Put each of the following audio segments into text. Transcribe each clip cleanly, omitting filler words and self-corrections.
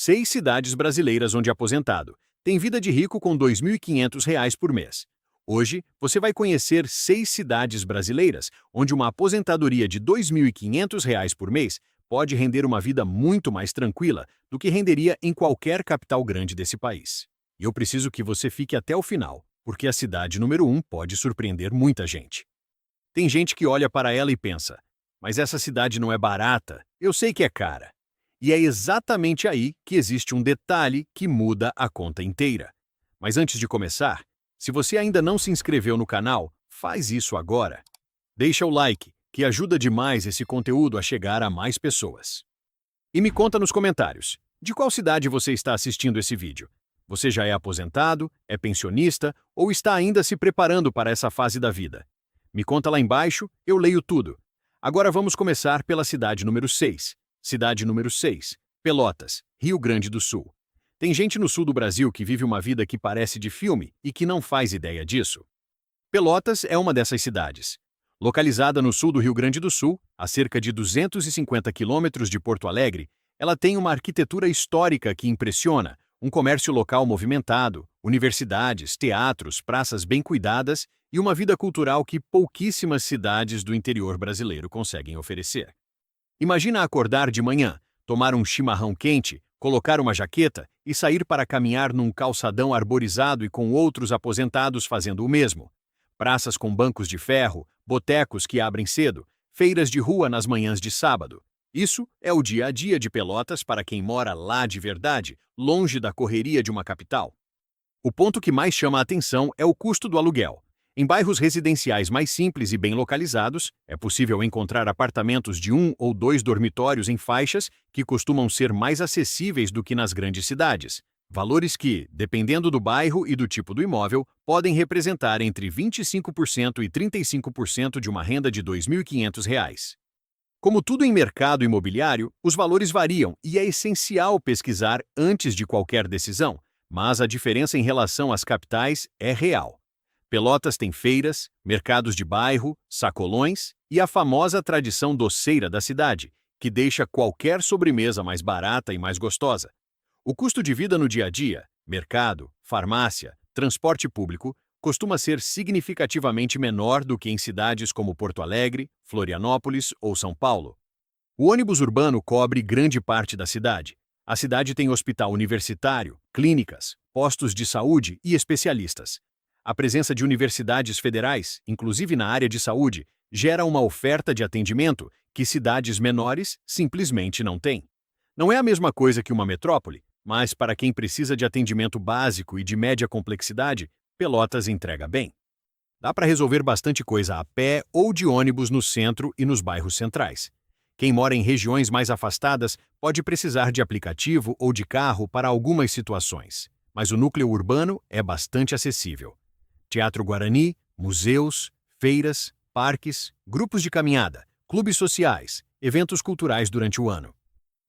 6 cidades brasileiras onde aposentado tem vida de rico com R$ 2.500 por mês. Hoje, você vai conhecer 6 cidades brasileiras onde uma aposentadoria de R$ 2.500 por mês pode render uma vida muito mais tranquila do que renderia em qualquer capital grande desse país. E eu preciso que você fique até o final, porque a cidade número 1 pode surpreender muita gente. Tem gente que olha para ela e pensa, mas essa cidade não é barata, eu sei que é cara. E é exatamente aí que existe um detalhe que muda a conta inteira. Mas antes de começar, se você ainda não se inscreveu no canal, faz isso agora. Deixa o like, que ajuda demais esse conteúdo a chegar a mais pessoas. E me conta nos comentários, de qual cidade você está assistindo esse vídeo? Você já é aposentado, é pensionista ou está ainda se preparando para essa fase da vida? Me conta lá embaixo, eu leio tudo. Agora vamos começar pela cidade número 6. Cidade número 6, Pelotas, Rio Grande do Sul. Tem gente no sul do Brasil que vive uma vida que parece de filme e que não faz ideia disso. Pelotas é uma dessas cidades. Localizada no sul do Rio Grande do Sul, a cerca de 250 quilômetros de Porto Alegre, ela tem uma arquitetura histórica que impressiona, um comércio local movimentado, universidades, teatros, praças bem cuidadas e uma vida cultural que pouquíssimas cidades do interior brasileiro conseguem oferecer. Imagina acordar de manhã, tomar um chimarrão quente, colocar uma jaqueta e sair para caminhar num calçadão arborizado e com outros aposentados fazendo o mesmo. Praças com bancos de ferro, botecos que abrem cedo, feiras de rua nas manhãs de sábado. Isso é o dia a dia de Pelotas para quem mora lá de verdade, longe da correria de uma capital. O ponto que mais chama a atenção é o custo do aluguel. Em bairros residenciais mais simples e bem localizados, é possível encontrar apartamentos de 1 ou 2 dormitórios em faixas que costumam ser mais acessíveis do que nas grandes cidades. Valores que, dependendo do bairro e do tipo do imóvel, podem representar entre 25% e 35% de uma renda de R$ 2.500. Como tudo em mercado imobiliário, os valores variam e é essencial pesquisar antes de qualquer decisão, mas a diferença em relação às capitais é real. Pelotas tem feiras, mercados de bairro, sacolões e a famosa tradição doceira da cidade, que deixa qualquer sobremesa mais barata e mais gostosa. O custo de vida no dia a dia, mercado, farmácia, transporte público, costuma ser significativamente menor do que em cidades como Porto Alegre, Florianópolis ou São Paulo. O ônibus urbano cobre grande parte da cidade. A cidade tem hospital universitário, clínicas, postos de saúde e especialistas. A presença de universidades federais, inclusive na área de saúde, gera uma oferta de atendimento que cidades menores simplesmente não têm. Não é a mesma coisa que uma metrópole, mas para quem precisa de atendimento básico e de média complexidade, Pelotas entrega bem. Dá para resolver bastante coisa a pé ou de ônibus no centro e nos bairros centrais. Quem mora em regiões mais afastadas pode precisar de aplicativo ou de carro para algumas situações, mas o núcleo urbano é bastante acessível. Teatro Guarani, museus, feiras, parques, grupos de caminhada, clubes sociais, eventos culturais durante o ano.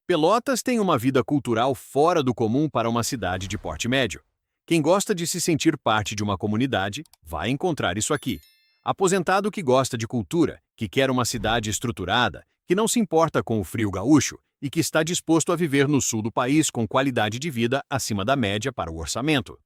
Pelotas tem uma vida cultural fora do comum para uma cidade de porte médio. Quem gosta de se sentir parte de uma comunidade, vai encontrar isso aqui. Aposentado que gosta de cultura, que quer uma cidade estruturada, que não se importa com o frio gaúcho e que está disposto a viver no sul do país com qualidade de vida acima da média para o orçamento.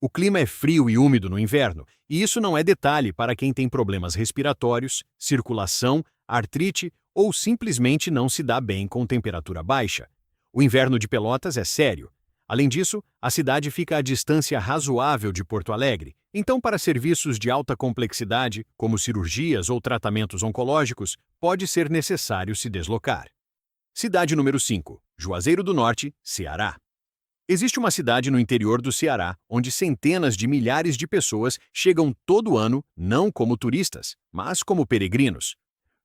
O clima é frio e úmido no inverno, e isso não é detalhe para quem tem problemas respiratórios, circulação, artrite ou simplesmente não se dá bem com temperatura baixa. O inverno de Pelotas é sério. Além disso, a cidade fica a distância razoável de Porto Alegre, então para serviços de alta complexidade, como cirurgias ou tratamentos oncológicos, pode ser necessário se deslocar. Cidade número 5, Juazeiro do Norte, Ceará. Existe uma cidade no interior do Ceará onde centenas de milhares de pessoas chegam todo ano não como turistas, mas como peregrinos.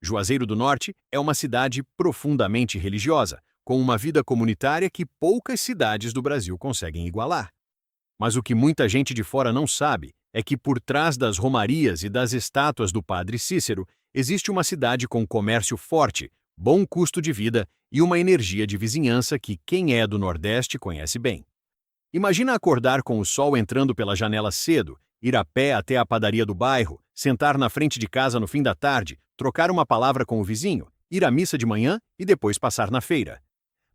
Juazeiro do Norte é uma cidade profundamente religiosa, com uma vida comunitária que poucas cidades do Brasil conseguem igualar. Mas o que muita gente de fora não sabe é que por trás das romarias e das estátuas do Padre Cícero existe uma cidade com comércio forte, bom custo de vida e uma energia de vizinhança que quem é do Nordeste conhece bem. Imagina acordar com o sol entrando pela janela cedo, ir a pé até a padaria do bairro, sentar na frente de casa no fim da tarde, trocar uma palavra com o vizinho, ir à missa de manhã e depois passar na feira.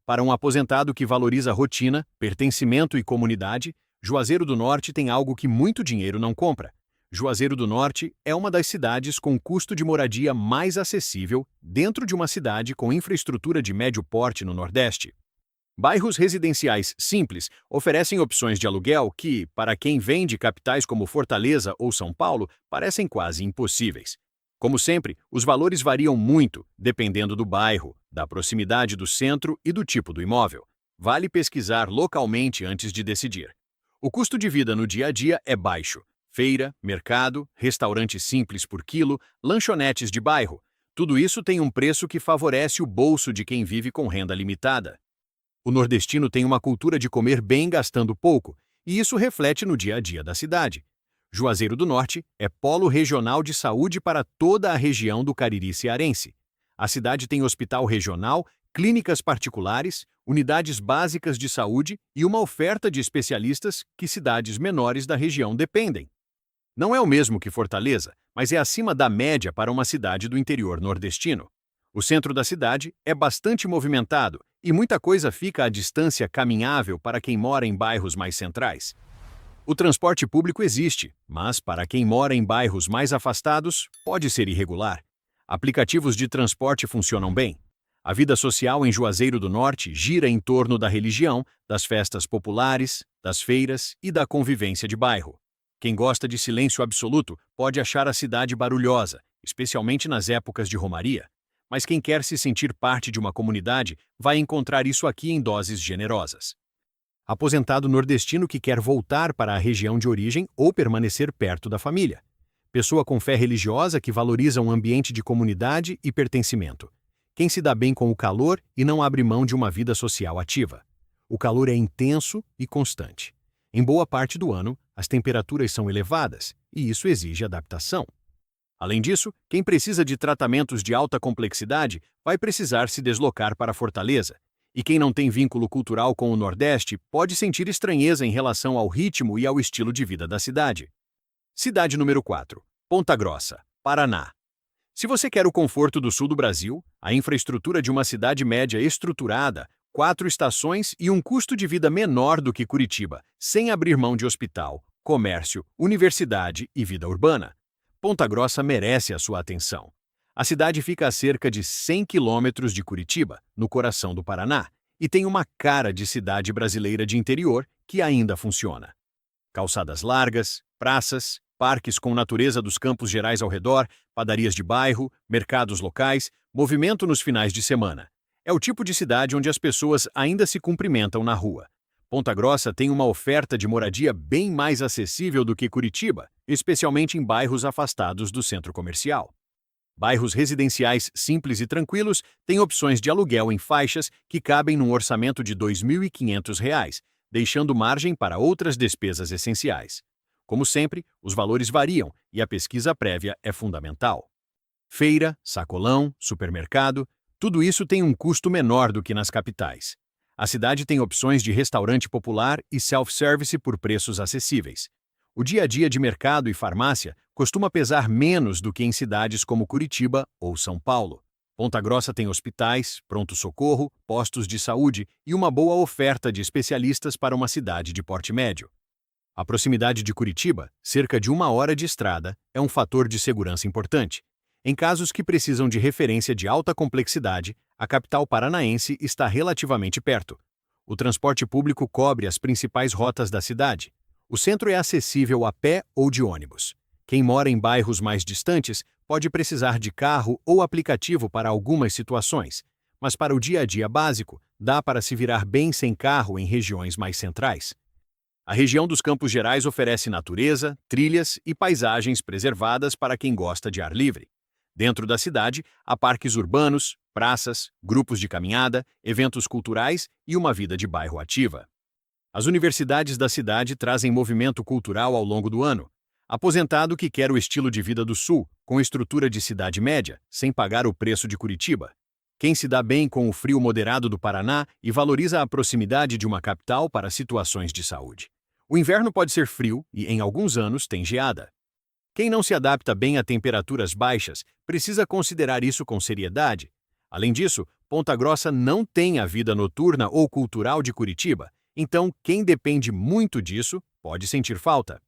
Para um aposentado que valoriza rotina, pertencimento e comunidade, Juazeiro do Norte tem algo que muito dinheiro não compra. Juazeiro do Norte é uma das cidades com custo de moradia mais acessível dentro de uma cidade com infraestrutura de médio porte no Nordeste. Bairros residenciais simples oferecem opções de aluguel que, para quem vem de capitais como Fortaleza ou São Paulo, parecem quase impossíveis. Como sempre, os valores variam muito, dependendo do bairro, da proximidade do centro e do tipo do imóvel. Vale pesquisar localmente antes de decidir. O custo de vida no dia a dia é baixo. Feira, mercado, restaurante simples por quilo, lanchonetes de bairro. Tudo isso tem um preço que favorece o bolso de quem vive com renda limitada. O nordestino tem uma cultura de comer bem gastando pouco, e isso reflete no dia a dia da cidade. Juazeiro do Norte é polo regional de saúde para toda a região do Cariri cearense. A cidade tem hospital regional, clínicas particulares, unidades básicas de saúde e uma oferta de especialistas que cidades menores da região dependem. Não é o mesmo que Fortaleza, mas é acima da média para uma cidade do interior nordestino. O centro da cidade é bastante movimentado e muita coisa fica à distância caminhável para quem mora em bairros mais centrais. O transporte público existe, mas para quem mora em bairros mais afastados, pode ser irregular. Aplicativos de transporte funcionam bem. A vida social em Juazeiro do Norte gira em torno da religião, das festas populares, das feiras e da convivência de bairro. Quem gosta de silêncio absoluto pode achar a cidade barulhosa, especialmente nas épocas de romaria. Mas quem quer se sentir parte de uma comunidade vai encontrar isso aqui em doses generosas. Aposentado nordestino que quer voltar para a região de origem ou permanecer perto da família. Pessoa com fé religiosa que valoriza um ambiente de comunidade e pertencimento. Quem se dá bem com o calor e não abre mão de uma vida social ativa. O calor é intenso e constante. Em boa parte do ano, as temperaturas são elevadas e isso exige adaptação. Além disso, quem precisa de tratamentos de alta complexidade vai precisar se deslocar para Fortaleza. E quem não tem vínculo cultural com o Nordeste pode sentir estranheza em relação ao ritmo e ao estilo de vida da cidade. Cidade número 4. Ponta Grossa, Paraná. Se você quer o conforto do sul do Brasil, a infraestrutura de uma cidade média estruturada, 4 estações e um custo de vida menor do que Curitiba, sem abrir mão de hospital, comércio, universidade e vida urbana. Ponta Grossa merece a sua atenção. A cidade fica a cerca de 100 quilômetros de Curitiba, no coração do Paraná, e tem uma cara de cidade brasileira de interior que ainda funciona. Calçadas largas, praças, parques com natureza dos Campos Gerais ao redor, padarias de bairro, mercados locais, movimento nos finais de semana. É o tipo de cidade onde as pessoas ainda se cumprimentam na rua. Ponta Grossa tem uma oferta de moradia bem mais acessível do que Curitiba, especialmente em bairros afastados do centro comercial. Bairros residenciais simples e tranquilos têm opções de aluguel em faixas que cabem num orçamento de R$ 2.500, deixando margem para outras despesas essenciais. Como sempre, os valores variam e a pesquisa prévia é fundamental. Feira, sacolão, supermercado, tudo isso tem um custo menor do que nas capitais. A cidade tem opções de restaurante popular e self-service por preços acessíveis. O dia a dia de mercado e farmácia costuma pesar menos do que em cidades como Curitiba ou São Paulo. Ponta Grossa tem hospitais, pronto-socorro, postos de saúde e uma boa oferta de especialistas para uma cidade de porte médio. A proximidade de Curitiba, cerca de 1 hora de estrada, é um fator de segurança importante. Em casos que precisam de referência de alta complexidade, a capital paranaense está relativamente perto. O transporte público cobre as principais rotas da cidade. O centro é acessível a pé ou de ônibus. Quem mora em bairros mais distantes pode precisar de carro ou aplicativo para algumas situações, mas para o dia a dia básico, dá para se virar bem sem carro em regiões mais centrais. A região dos Campos Gerais oferece natureza, trilhas e paisagens preservadas para quem gosta de ar livre. Dentro da cidade, há parques urbanos, praças, grupos de caminhada, eventos culturais e uma vida de bairro ativa. As universidades da cidade trazem movimento cultural ao longo do ano. Aposentado que quer o estilo de vida do Sul, com estrutura de cidade média, sem pagar o preço de Curitiba. Quem se dá bem com o frio moderado do Paraná e valoriza a proximidade de uma capital para situações de saúde. O inverno pode ser frio e, em alguns anos, tem geada. Quem não se adapta bem a temperaturas baixas precisa considerar isso com seriedade. Além disso, Ponta Grossa não tem a vida noturna ou cultural de Curitiba, então quem depende muito disso pode sentir falta.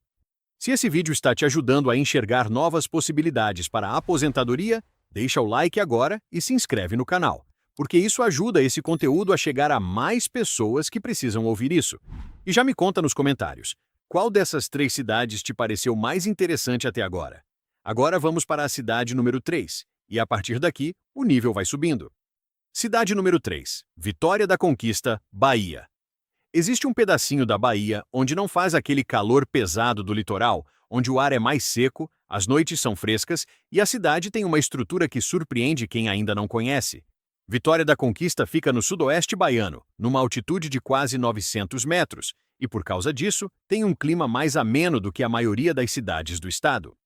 Se esse vídeo está te ajudando a enxergar novas possibilidades para a aposentadoria, deixa o like agora e se inscreve no canal, porque isso ajuda esse conteúdo a chegar a mais pessoas que precisam ouvir isso. E já me conta nos comentários, qual dessas 3 cidades te pareceu mais interessante até agora? Agora vamos para a cidade número 3, e a partir daqui o nível vai subindo. Cidade número 3, Vitória da Conquista, Bahia. Existe um pedacinho da Bahia onde não faz aquele calor pesado do litoral, onde o ar é mais seco, as noites são frescas e a cidade tem uma estrutura que surpreende quem ainda não conhece. Vitória da Conquista fica no sudoeste baiano, numa altitude de quase 900 metros, e por causa disso tem um clima mais ameno do que a maioria das cidades do estado.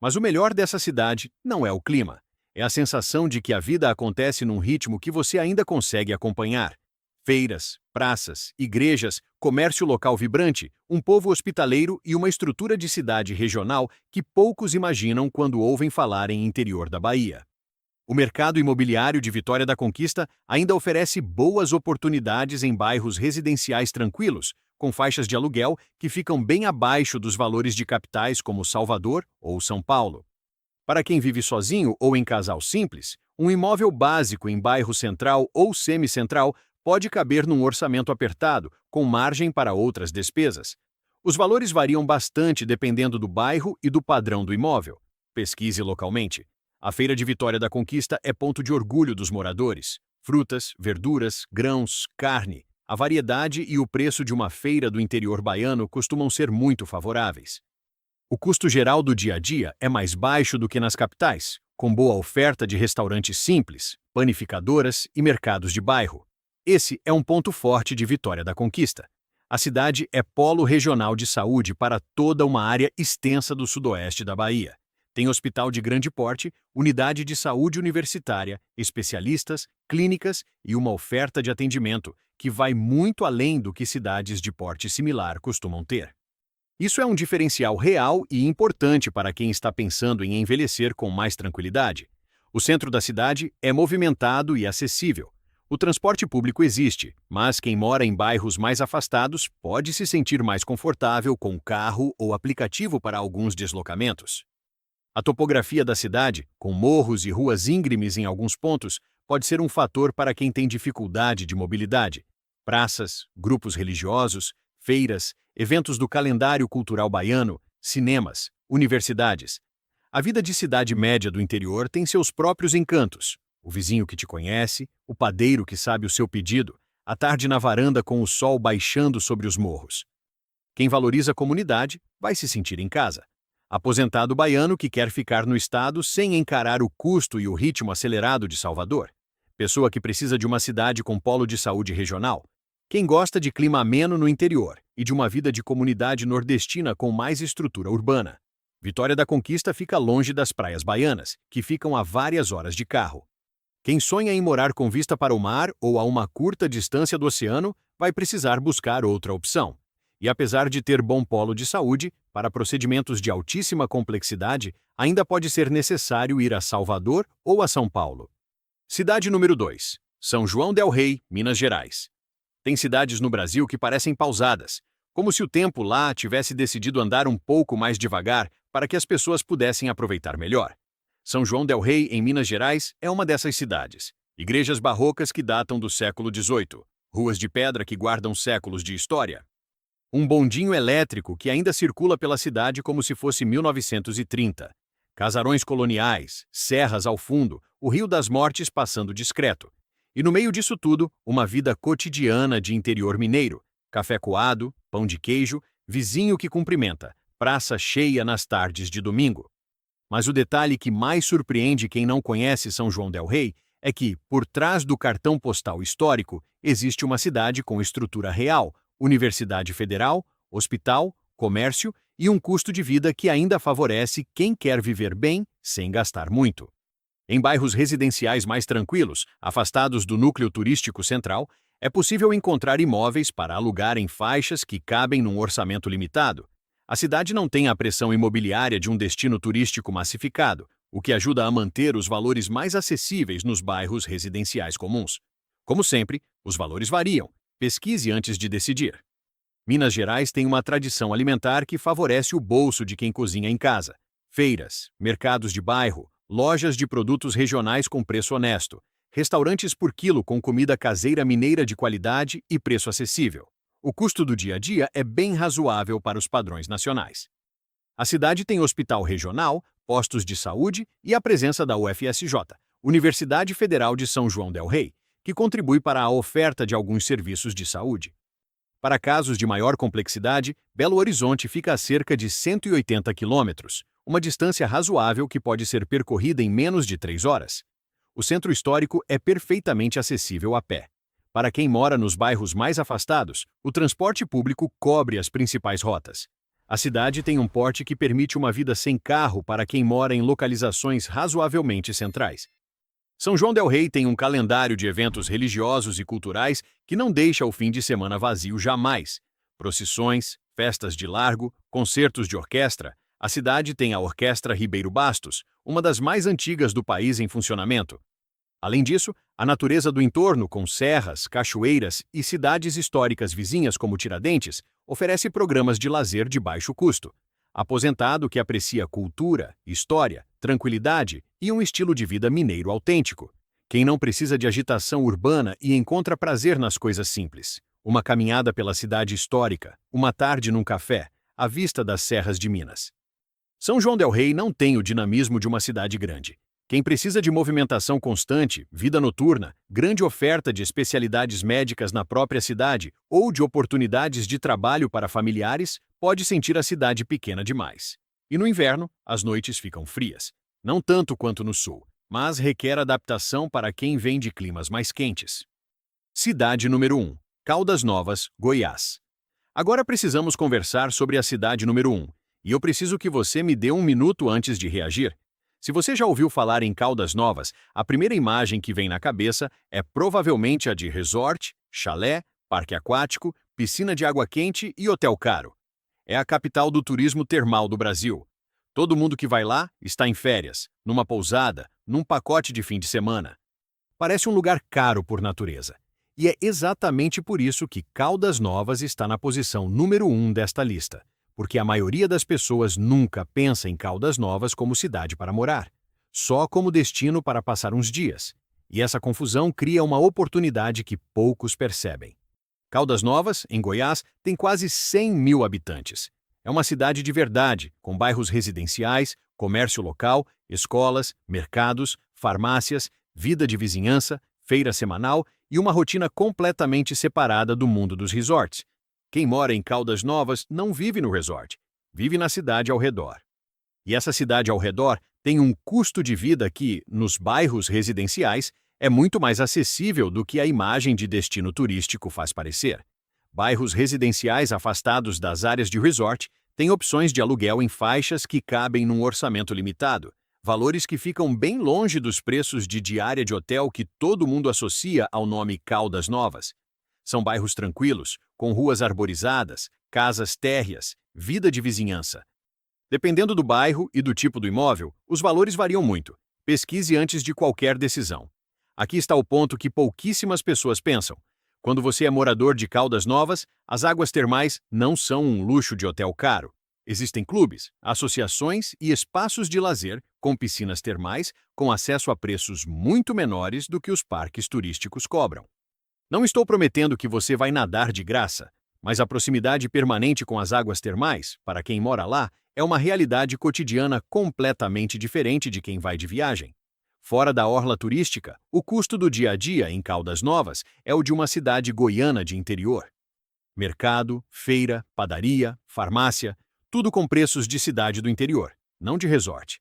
Mas o melhor dessa cidade não é o clima, é a sensação de que a vida acontece num ritmo que você ainda consegue acompanhar. Feiras, praças, igrejas, comércio local vibrante, um povo hospitaleiro e uma estrutura de cidade regional que poucos imaginam quando ouvem falar em interior da Bahia. O mercado imobiliário de Vitória da Conquista ainda oferece boas oportunidades em bairros residenciais tranquilos, com faixas de aluguel que ficam bem abaixo dos valores de capitais como Salvador ou São Paulo. Para quem vive sozinho ou em casal simples, um imóvel básico em bairro central ou semicentral pode caber num orçamento apertado, com margem para outras despesas. Os valores variam bastante dependendo do bairro e do padrão do imóvel. Pesquise localmente. A Feira de Vitória da Conquista é ponto de orgulho dos moradores. Frutas, verduras, grãos, carne. A variedade e o preço de uma feira do interior baiano costumam ser muito favoráveis. O custo geral do dia a dia é mais baixo do que nas capitais, com boa oferta de restaurantes simples, panificadoras e mercados de bairro. Esse é um ponto forte de Vitória da Conquista. A cidade é polo regional de saúde para toda uma área extensa do sudoeste da Bahia. Tem hospital de grande porte, unidade de saúde universitária, especialistas, clínicas e uma oferta de atendimento que vai muito além do que cidades de porte similar costumam ter. Isso é um diferencial real e importante para quem está pensando em envelhecer com mais tranquilidade. O centro da cidade é movimentado e acessível. O transporte público existe, mas quem mora em bairros mais afastados pode se sentir mais confortável com carro ou aplicativo para alguns deslocamentos. A topografia da cidade, com morros e ruas íngremes em alguns pontos, pode ser um fator para quem tem dificuldade de mobilidade. Praças, grupos religiosos, feiras, eventos do calendário cultural baiano, cinemas, universidades. A vida de cidade média do interior tem seus próprios encantos. O vizinho que te conhece, o padeiro que sabe o seu pedido, a tarde na varanda com o sol baixando sobre os morros. Quem valoriza a comunidade vai se sentir em casa. Aposentado baiano que quer ficar no estado sem encarar o custo e o ritmo acelerado de Salvador. Pessoa que precisa de uma cidade com polo de saúde regional. Quem gosta de clima ameno no interior e de uma vida de comunidade nordestina com mais estrutura urbana. Vitória da Conquista fica longe das praias baianas, que ficam a várias horas de carro. Quem sonha em morar com vista para o mar ou a uma curta distância do oceano, vai precisar buscar outra opção. E apesar de ter bom polo de saúde, para procedimentos de altíssima complexidade, ainda pode ser necessário ir a Salvador ou a São Paulo. Cidade número 2. São João del Rei, Minas Gerais. Tem cidades no Brasil que parecem pausadas, como se o tempo lá tivesse decidido andar um pouco mais devagar para que as pessoas pudessem aproveitar melhor. São João del Rei, em Minas Gerais, é uma dessas cidades. Igrejas barrocas que datam do século XVIII, ruas de pedra que guardam séculos de história. Um bondinho elétrico que ainda circula pela cidade como se fosse 1930. Casarões coloniais, serras ao fundo, o Rio das Mortes passando discreto. E no meio disso tudo, uma vida cotidiana de interior mineiro. Café coado, pão de queijo, vizinho que cumprimenta, praça cheia nas tardes de domingo. Mas o detalhe que mais surpreende quem não conhece São João del Rei é que, por trás do cartão postal histórico, existe uma cidade com estrutura real, universidade federal, hospital, comércio e um custo de vida que ainda favorece quem quer viver bem sem gastar muito. Em bairros residenciais mais tranquilos, afastados do núcleo turístico central, é possível encontrar imóveis para alugar em faixas que cabem num orçamento limitado. A cidade não tem a pressão imobiliária de um destino turístico massificado, o que ajuda a manter os valores mais acessíveis nos bairros residenciais comuns. Como sempre, os valores variam. Pesquise antes de decidir. Minas Gerais tem uma tradição alimentar que favorece o bolso de quem cozinha em casa. Feiras, mercados de bairro, lojas de produtos regionais com preço honesto, restaurantes por quilo com comida caseira mineira de qualidade e preço acessível. O custo do dia a dia é bem razoável para os padrões nacionais. A cidade tem hospital regional, postos de saúde e a presença da UFSJ, Universidade Federal de São João del Rei, que contribui para a oferta de alguns serviços de saúde. Para casos de maior complexidade, Belo Horizonte fica a cerca de 180 quilômetros, uma distância razoável que pode ser percorrida em menos de 3 horas. O centro histórico é perfeitamente acessível a pé. Para quem mora nos bairros mais afastados, o transporte público cobre as principais rotas. A cidade tem um porte que permite uma vida sem carro para quem mora em localizações razoavelmente centrais. São João del Rei tem um calendário de eventos religiosos e culturais que não deixa o fim de semana vazio jamais. Procissões, festas de largo, concertos de orquestra. A cidade tem a Orquestra Ribeiro Bastos, uma das mais antigas do país em funcionamento. Além disso, a natureza do entorno, com serras, cachoeiras e cidades históricas vizinhas como Tiradentes, oferece programas de lazer de baixo custo. Aposentado que aprecia cultura, história, tranquilidade e um estilo de vida mineiro autêntico. Quem não precisa de agitação urbana e encontra prazer nas coisas simples. Uma caminhada pela cidade histórica, uma tarde num café, à vista das serras de Minas. São João del Rei não tem o dinamismo de uma cidade grande. Quem precisa de movimentação constante, vida noturna, grande oferta de especialidades médicas na própria cidade ou de oportunidades de trabalho para familiares, pode sentir a cidade pequena demais. E no inverno, as noites ficam frias. Não tanto quanto no sul, mas requer adaptação para quem vem de climas mais quentes. Cidade número 1. Caldas Novas, Goiás. Agora precisamos conversar sobre a cidade número 1, e eu preciso que você me dê um minuto antes de reagir. Se você já ouviu falar em Caldas Novas, a primeira imagem que vem na cabeça é provavelmente a de resort, chalé, parque aquático, piscina de água quente e hotel caro. É a capital do turismo termal do Brasil. Todo mundo que vai lá está em férias, numa pousada, num pacote de fim de semana. Parece um lugar caro por natureza. E é exatamente por isso que Caldas Novas está na posição número 1 desta lista. Porque a maioria das pessoas nunca pensa em Caldas Novas como cidade para morar, só como destino para passar uns dias. E essa confusão cria uma oportunidade que poucos percebem. Caldas Novas, em Goiás, tem quase 100 mil habitantes. É uma cidade de verdade, com bairros residenciais, comércio local, escolas, mercados, farmácias, vida de vizinhança, feira semanal e uma rotina completamente separada do mundo dos resorts. Quem mora em Caldas Novas não vive no resort, vive na cidade ao redor. E essa cidade ao redor tem um custo de vida que, nos bairros residenciais, é muito mais acessível do que a imagem de destino turístico faz parecer. Bairros residenciais afastados das áreas de resort têm opções de aluguel em faixas que cabem num orçamento limitado, valores que ficam bem longe dos preços de diária de hotel que todo mundo associa ao nome Caldas Novas. São bairros tranquilos, com ruas arborizadas, casas térreas, vida de vizinhança. Dependendo do bairro e do tipo do imóvel, os valores variam muito. Pesquise antes de qualquer decisão. Aqui está o ponto que pouquíssimas pessoas pensam. Quando você é morador de Caldas Novas, as águas termais não são um luxo de hotel caro. Existem clubes, associações e espaços de lazer com piscinas termais com acesso a preços muito menores do que os parques turísticos cobram. Não estou prometendo que você vai nadar de graça, mas a proximidade permanente com as águas termais, para quem mora lá, é uma realidade cotidiana completamente diferente de quem vai de viagem. Fora da orla turística, o custo do dia a dia em Caldas Novas é o de uma cidade goiana de interior. Mercado, feira, padaria, farmácia, tudo com preços de cidade do interior, não de resort.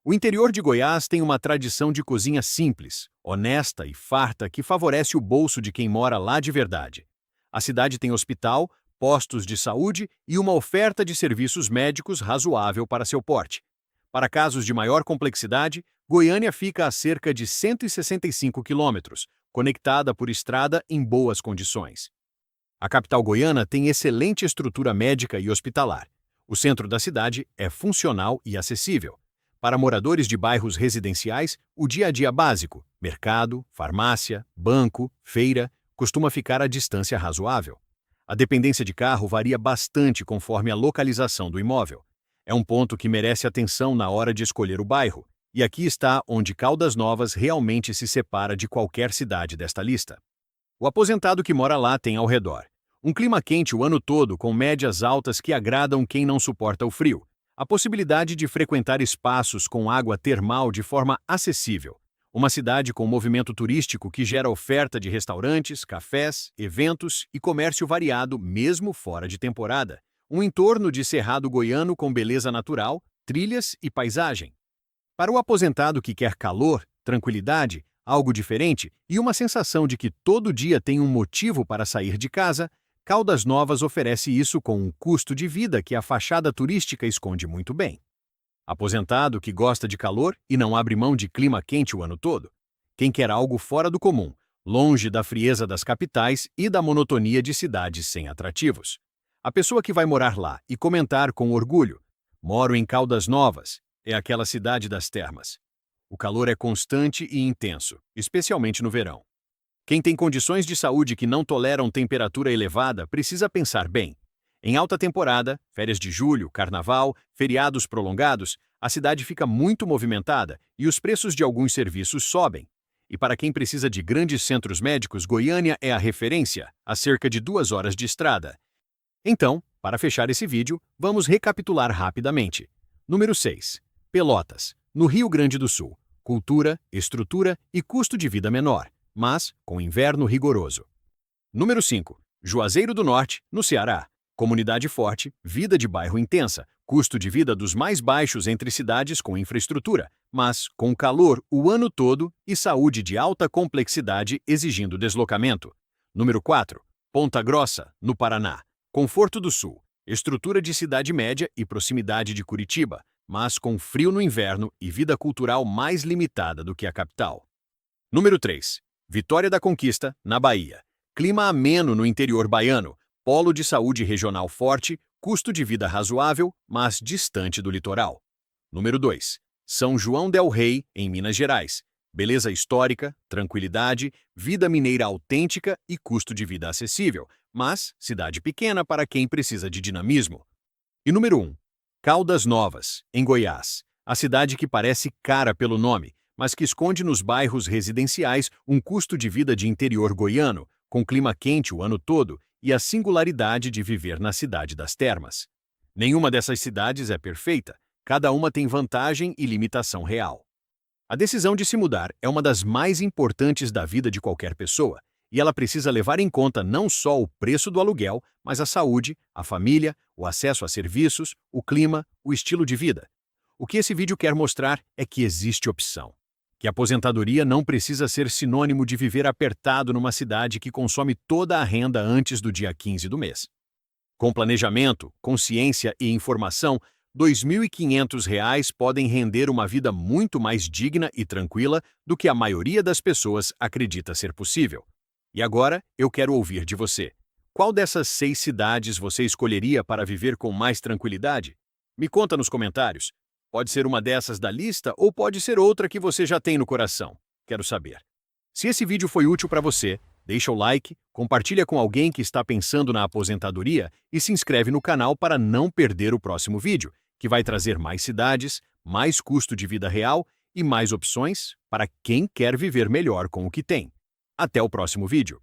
O interior de Goiás tem uma tradição de cozinha simples, honesta e farta que favorece o bolso de quem mora lá de verdade. A cidade tem hospital, postos de saúde e uma oferta de serviços médicos razoável para seu porte. Para casos de maior complexidade, Goiânia fica a cerca de 165 quilômetros, conectada por estrada em boas condições. A capital goiana tem excelente estrutura médica e hospitalar. O centro da cidade é funcional e acessível. Para moradores de bairros residenciais, o dia a dia básico, mercado, farmácia, banco, feira, costuma ficar à distância razoável. A dependência de carro varia bastante conforme a localização do imóvel. É um ponto que merece atenção na hora de escolher o bairro, e aqui está onde Caldas Novas realmente se separa de qualquer cidade desta lista. O aposentado que mora lá tem ao redor um clima quente o ano todo, com médias altas que agradam quem não suporta o frio, a possibilidade de frequentar espaços com água termal de forma acessível, uma cidade com movimento turístico que gera oferta de restaurantes, cafés, eventos e comércio variado mesmo fora de temporada, um entorno de cerrado goiano com beleza natural, trilhas e paisagem. Para o aposentado que quer calor, tranquilidade, algo diferente e uma sensação de que todo dia tem um motivo para sair de casa, Caldas Novas oferece isso com um custo de vida que a fachada turística esconde muito bem. Aposentado que gosta de calor e não abre mão de clima quente o ano todo. Quem quer algo fora do comum, longe da frieza das capitais e da monotonia de cidades sem atrativos. A pessoa que vai morar lá e comentar com orgulho: moro em Caldas Novas, é aquela cidade das termas. O calor é constante e intenso, especialmente no verão. Quem tem condições de saúde que não toleram temperatura elevada precisa pensar bem. Em alta temporada, férias de julho, carnaval, feriados prolongados, a cidade fica muito movimentada e os preços de alguns serviços sobem. E para quem precisa de grandes centros médicos, Goiânia é a referência, a cerca de 2 horas de estrada. Então, para fechar esse vídeo, vamos recapitular rapidamente. Número 6. Pelotas, no Rio Grande do Sul. Cultura, estrutura e custo de vida menor, mas com inverno rigoroso. Número 5. Juazeiro do Norte, no Ceará. Comunidade forte, vida de bairro intensa, custo de vida dos mais baixos entre cidades com infraestrutura, mas com calor o ano todo e saúde de alta complexidade exigindo deslocamento. Número 4. Ponta Grossa, no Paraná. Conforto do Sul, estrutura de cidade média e proximidade de Curitiba, mas com frio no inverno e vida cultural mais limitada do que a capital. Número 3. Vitória da Conquista, na Bahia. Clima ameno no interior baiano, polo de saúde regional forte, custo de vida razoável, mas distante do litoral. Número 2. São João del Rei, em Minas Gerais. Beleza histórica, tranquilidade, vida mineira autêntica e custo de vida acessível, mas cidade pequena para quem precisa de dinamismo. E número 1. Caldas Novas, em Goiás. A cidade que parece cara pelo nome, mas que esconde nos bairros residenciais um custo de vida de interior goiano, com clima quente o ano todo e a singularidade de viver na cidade das termas. Nenhuma dessas cidades é perfeita, cada uma tem vantagem e limitação real. A decisão de se mudar é uma das mais importantes da vida de qualquer pessoa, e ela precisa levar em conta não só o preço do aluguel, mas a saúde, a família, o acesso a serviços, o clima, o estilo de vida. O que esse vídeo quer mostrar é que existe opção. Que a aposentadoria não precisa ser sinônimo de viver apertado numa cidade que consome toda a renda antes do dia 15 do mês. Com planejamento, consciência e informação, R$ 2.500 podem render uma vida muito mais digna e tranquila do que a maioria das pessoas acredita ser possível. E agora, eu quero ouvir de você. Qual dessas 6 cidades você escolheria para viver com mais tranquilidade? Me conta nos comentários. Pode ser uma dessas da lista ou pode ser outra que você já tem no coração. Quero saber. Se esse vídeo foi útil para você, deixa o like, compartilha com alguém que está pensando na aposentadoria e se inscreve no canal para não perder o próximo vídeo, que vai trazer mais cidades, mais custo de vida real e mais opções para quem quer viver melhor com o que tem. Até o próximo vídeo.